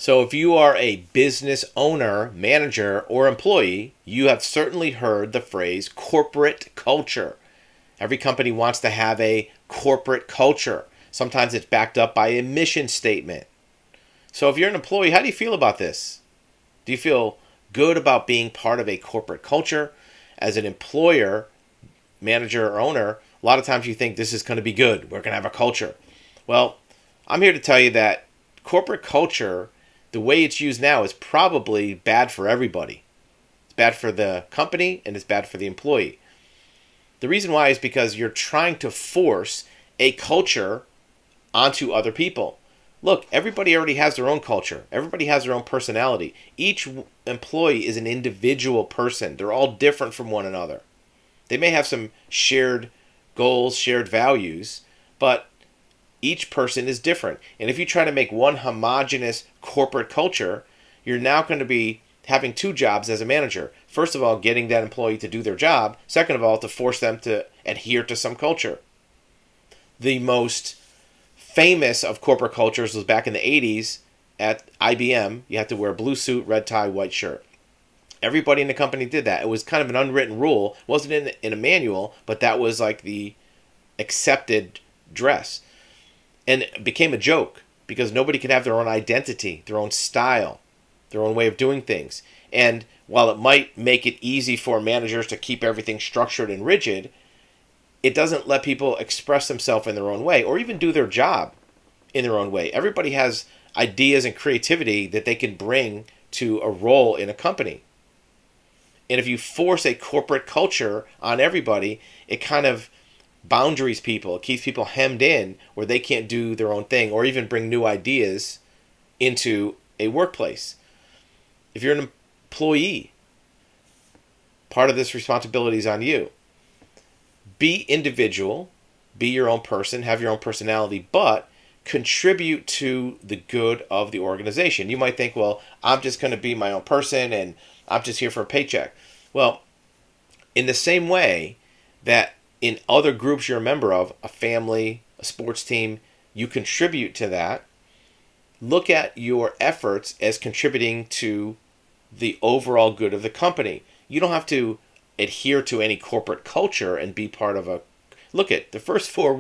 So, if you are a business owner, manager, or employee, you have certainly heard the phrase corporate culture. Every company wants to have a corporate culture. Sometimes it's backed up by a mission statement. So, if you're an employee, how do you feel about this? Do you feel good about being part of a corporate culture? As an employer, manager, or owner, a lot of times you think this is going to be good. We're going to have a culture. Well, I'm here to tell you that corporate culture, the way it's used now, is probably bad for everybody. It's bad for the company and it's bad for the employee. The reason why is because you're trying to force a culture onto other people. Look, everybody already has their own culture. Everybody has their own personality. Each employee is an individual person. They're all different from one another. They may have some shared goals, shared values, but each person is different. And if you try to make one homogenous corporate culture, you're now going to be having two jobs as a manager. First of all, getting that employee to do their job. Second of all, to force them to adhere to some culture. The most famous of corporate cultures was back in the 80s at IBM. You had to wear a blue suit, red tie, white shirt. Everybody in the company did that. It was kind of an unwritten rule. It wasn't in a manual, but that was like the accepted dress. And it became a joke because nobody could have their own identity, their own style, their own way of doing things. And while it might make it easy for managers to keep everything structured and rigid, it doesn't let people express themselves in their own way or even do their job in their own way. Everybody has ideas and creativity that they can bring to a role in a company. And if you force a corporate culture on everybody, it kind of boundaries people. It keeps people hemmed in where they can't do their own thing or even bring new ideas into a workplace. If you're an employee, part of this responsibility is on you. Be individual, be your own person, have your own personality, but contribute to the good of the organization. You might think, well, I'm just going to be my own person and I'm just here for a paycheck. Well, in the same way that in other groups you're a member of, a family, a sports team, you contribute to that, look at your efforts as contributing to the overall good of the company. You don't have to adhere to any corporate culture and be part of a... Look at the first four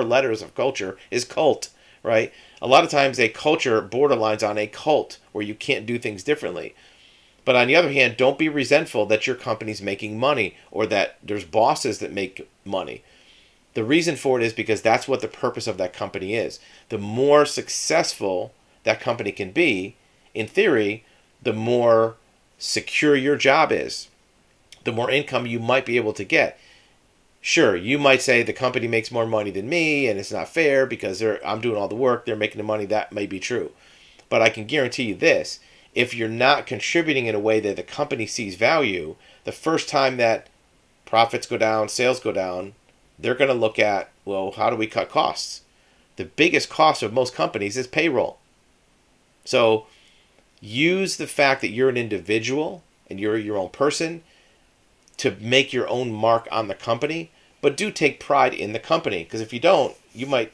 letters of culture is cult, right? A lot of times a culture borderlines on a cult where you can't do things differently. But on the other hand, don't be resentful that your company's making money or that there's bosses that make money. The reason for it is because that's what the purpose of that company is. The more successful that company can be, in theory, the more secure your job is. The more income you might be able to get. Sure, you might say the company makes more money than me and it's not fair because I'm doing all the work, they're making the money. That may be true. But I can guarantee you this. If you're not contributing in a way that the company sees value, the first time that profits go down, sales go down, they're going to look at, well, how do we cut costs? The biggest cost of most companies is payroll. So use the fact that you're an individual and you're your own person to make your own mark on the company, but do take pride in the company. Because if you don't, you might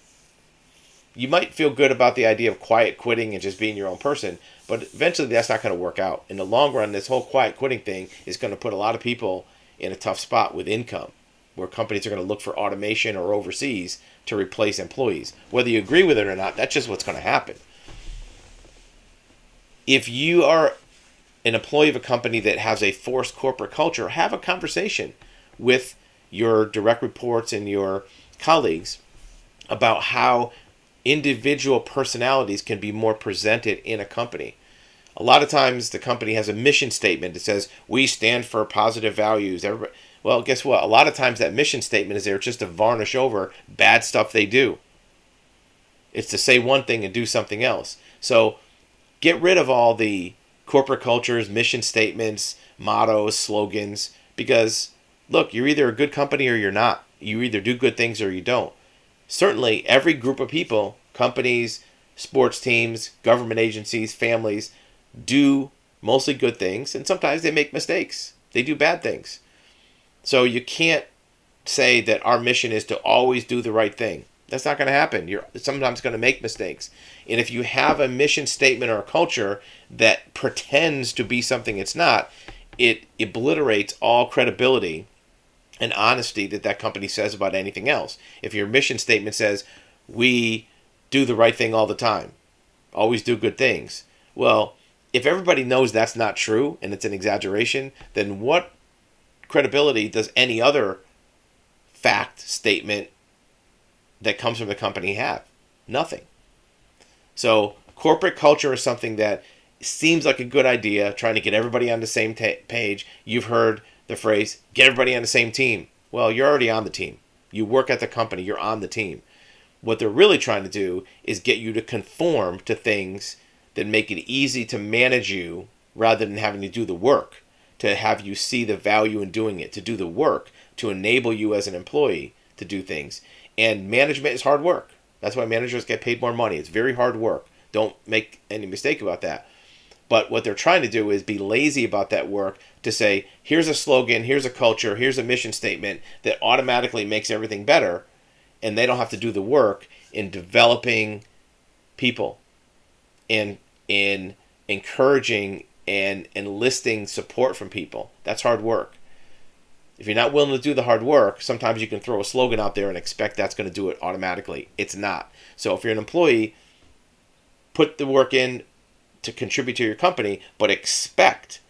feel good about the idea of quiet quitting and just being your own person, but eventually that's not going to work out. In the long run, this whole quiet quitting thing is going to put a lot of people in a tough spot with income, where companies are going to look for automation or overseas to replace employees. Whether you agree with it or not, that's just what's going to happen. If you are an employee of a company that has a forced corporate culture, have a conversation with your direct reports and your colleagues about how individual personalities can be more presented in a company. A lot of times the company has a mission statement that says, we stand for positive values. Everybody. Well, guess what? A lot of times that mission statement is there just to varnish over bad stuff they do. It's to say one thing and do something else. So get rid of all the corporate cultures, mission statements, mottos, slogans, because look, you're either a good company or you're not. You either do good things or you don't. Certainly, every group of people, companies, sports teams, government agencies, families, do mostly good things, and sometimes they make mistakes. They do bad things. So you can't say that our mission is to always do the right thing. That's not going to happen. You're sometimes going to make mistakes. And if you have a mission statement or a culture that pretends to be something it's not, it obliterates all credibility and honesty that company says about anything else. If your mission statement says, we do the right thing all the time, always do good things. Well, if everybody knows that's not true and it's an exaggeration, then what credibility does any other fact statement that comes from the company have? Nothing. So corporate culture is something that seems like a good idea, trying to get everybody on the same page. You've heard the phrase, get everybody on the same team. Well, you're already on the team. You work at the company, you're on the team. What they're really trying to do is get you to conform to things that make it easy to manage you rather than having to do the work, to have you see the value in doing it, to do the work, to enable you as an employee to do things. And management is hard work. That's why managers get paid more money. It's very hard work. Don't make any mistake about that. But what they're trying to do is be lazy about that work to say, here's a slogan, here's a culture, here's a mission statement that automatically makes everything better, and they don't have to do the work in developing people and in encouraging and enlisting support from people. That's hard work. If you're not willing to do the hard work, sometimes you can throw a slogan out there and expect that's going to do it automatically. It's not. So if you're an employee, put the work in to contribute to your company, but expect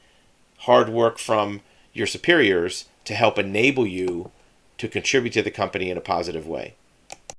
hard work from your superiors to help enable you to contribute to the company in a positive way.